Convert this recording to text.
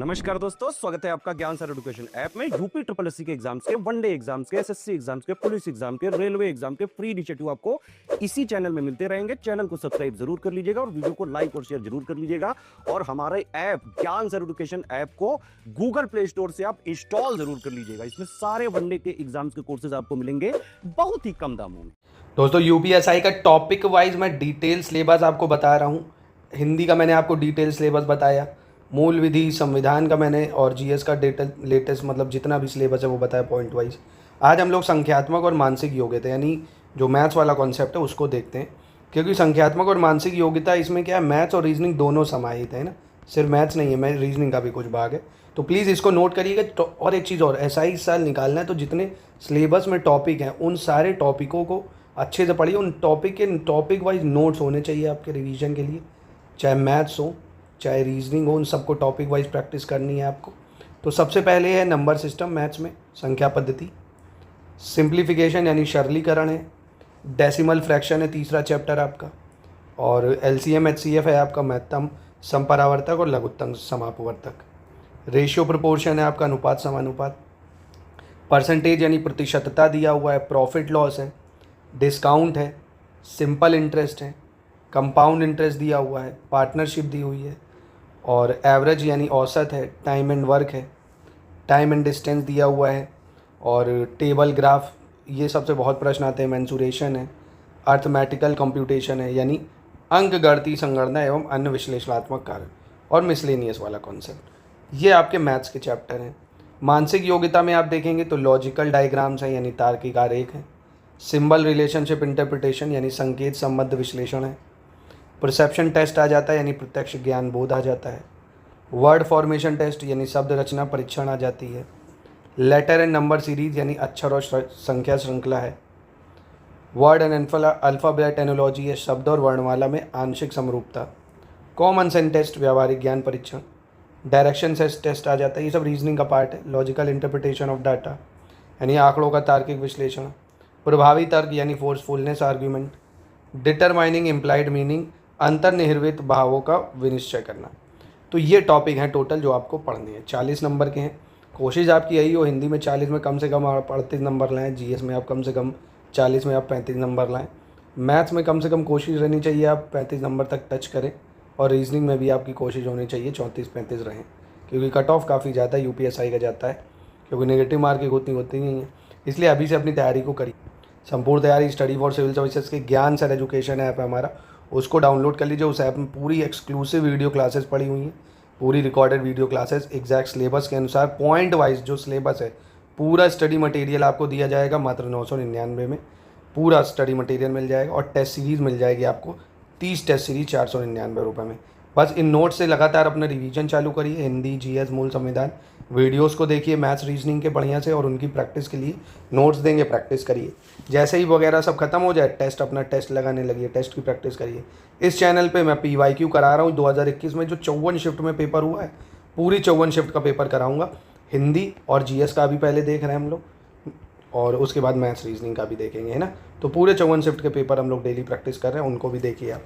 नमस्कार दोस्तों, स्वागत है आपका ज्ञान सर एजुकेशन ऐप में। यूपी ट्रिपल एससी के एग्जाम्स के, वनडे एग्जाम्स के, एसएससी एग्जाम्स के, पुलिस एग्जाम के, रेलवे एग्जाम के फ्री इनिशिएटिव आपको इसी चैनल में मिलते रहेंगे। चैनल को सब्सक्राइब जरूर कर लीजिएगा और वीडियो को लाइक और शेयर जरूर कर लीजिएगा। और हमारे ऐप ज्ञान सर एजुकेशन ऐप को गूगल प्ले स्टोर से आप इंस्टॉल जरूर कर लीजिएगा। इसमें सारे वनडे के एग्जाम्स के कोर्सेज आपको मिलेंगे बहुत ही कम दामों में। दोस्तों यूपीएसआई का टॉपिक वाइज मैं डिटेल सिलेबस आपको बता रहा हूँ। हिंदी का मैंने आपको डिटेल सिलेबस बताया, मूल विधि, संविधान का मैंने, और जीएस का लेटेस्ट मतलब जितना भी सिलेबस है वो बताया पॉइंट वाइज। आज हम लोग संख्यात्मक और मानसिक योग्यता यानी जो मैथ्स वाला कॉन्सेप्ट है उसको देखते हैं, क्योंकि संख्यात्मक और मानसिक योग्यता इसमें क्या है, मैथ्स और रीजनिंग दोनों समाहित है ना, सिर्फ मैथ्स नहीं है, मैं रीजनिंग का भी कुछ भाग है। तो प्लीज़ इसको नोट करिएगा। तो और एक चीज़ और, ऐसा ही इस साल निकालना है तो जितने सिलेबस में टॉपिक हैं उन सारे टॉपिकों को अच्छे से पढ़िए। उन टॉपिक वाइज नोट्स होने चाहिए आपके रिवीजन के लिए, चाहे मैथ्स हो चाहे रीजनिंग हो, उन सबको टॉपिक वाइज प्रैक्टिस करनी है आपको। तो सबसे पहले है नंबर सिस्टम मैथ्स में, संख्या पद्धति, सिंप्लीफिकेशन यानी सरलीकरण है, डेसिमल फ्रैक्शन है तीसरा चैप्टर आपका, और एलसीएम एचसीएफ है आपका महत्तम समपरावर्तक और लघुत्तम समापवर्तक, रेशियो प्रोपोर्शन है आपका अनुपात समानुपात, परसेंटेज यानी प्रतिशतता दिया हुआ है, प्रॉफिट लॉस है, डिस्काउंट है, सिंपल इंटरेस्ट है, कंपाउंड इंटरेस्ट दिया हुआ है, पार्टनरशिप दी हुई है, और एवरेज यानी औसत है, टाइम एंड वर्क है, टाइम एंड डिस्टेंस दिया हुआ है, और टेबल ग्राफ, ये सबसे बहुत प्रश्न आते हैं, मेंसुरेशन है, अर्थमेटिकल कंप्यूटेशन है यानी अंक गणितीय संगणना एवं अन्य विश्लेषणात्मक कार्य, और मिसलेनियस वाला कॉन्सेप्ट। ये आपके मैथ्स के चैप्टर हैं। मानसिक योग्यता में आप देखेंगे तो लॉजिकल डायग्राम्स हैं यानी तार्किक आरेख है, सिंबल रिलेशनशिप इंटरप्रिटेशन यानी संकेत संबंध विश्लेषण है, परसेप्शन टेस्ट आ जाता है यानी प्रत्यक्ष ज्ञान बोध आ जाता है, वर्ड फॉर्मेशन टेस्ट यानी शब्द रचना परीक्षण आ जाती है, लेटर एंड नंबर सीरीज यानी अक्षर और संख्या श्रृंखला है, वर्ड एंड अल्फ़ाबेट एनोलॉजी है शब्द और वर्णमाला में आंशिक समरूपता, कॉमन सेंस टेस्ट व्यावहारिक ज्ञान परीक्षण, डायरेक्शन सेंस टेस्ट आ जाता है। ये सब रीजनिंग का पार्ट है। लॉजिकल इंटरप्रिटेशन ऑफ डाटा यानी आंकड़ों का तार्किक विश्लेषण, प्रभावी तर्क यानी फोर्सफुलनेस आर्ग्यूमेंट, डिटरमाइनिंग इम्प्लाइड मीनिंग अंतर्निहित भावों का विनिश्चय करना। तो ये टॉपिक हैं टोटल जो आपको पढ़ने हैं। 40 नंबर के हैं। कोशिश आपकी यही हो हिंदी में 40 में कम से कम आप 38 नंबर लाएँ, जीएस में आप कम से कम 40 में आप 35 नंबर लाएँ, मैथ्स में कम से कम कोशिश रहनी चाहिए आप 35 नंबर तक टच करें, और रीजनिंग में भी आपकी कोशिश होनी चाहिए 34-35 रहें, क्योंकि कट ऑफ काफ़ी ज़्यादा यूपीएसआई का जाता है, क्योंकि नेगेटिव मार्किंग उतनी होती नहीं है। इसलिए अभी से अपनी तैयारी को करिए। संपूर्ण तैयारी स्टडी फॉर सिविल सर्विसेज के ज्ञान सर एजुकेशन ऐप है हमारा, उसको डाउनलोड कर लीजिए। उस ऐप में पूरी एक्सक्लूसिव वीडियो क्लासेस पड़ी हुई हैं, पूरी recorded video classes exact syllabus के अनुसार पॉइंट वाइज जो सिलेबस है पूरा स्टडी मटेरियल आपको दिया जाएगा मात्र 999 में। पूरा स्टडी मटेरियल मिल जाएगा और टेस्ट सीरीज़ मिल जाएगी आपको 30 टेस्ट सीरीज 499 रुपये में। बस इन नोट्स से लगातार अपना रिवीजन चालू करिए। हिंदी, जीएस, मूल संविधान वीडियोस को देखिए मैथ्स रीजनिंग के बढ़िया से, और उनकी प्रैक्टिस के लिए नोट्स देंगे, प्रैक्टिस करिए। जैसे ही वगैरह सब खत्म हो जाए टेस्ट, अपना टेस्ट लगाने लगिए, टेस्ट की प्रैक्टिस करिए। इस चैनल पे मैं पीवाईक्यू करा रहा हूँ 2021 में जो 54 शिफ्ट में पेपर हुआ है, पूरी 54 शिफ्ट का पेपर कराऊँगा। हिंदी और जीएस का भी पहले देख रहे हैं हम लोग, और उसके बाद मैथ्स रीजनिंग का भी देखेंगे, है ना। तो पूरे 54 शिफ्ट के पेपर हम लोग डेली प्रैक्टिस कर रहे हैं, उनको भी देखिए आप।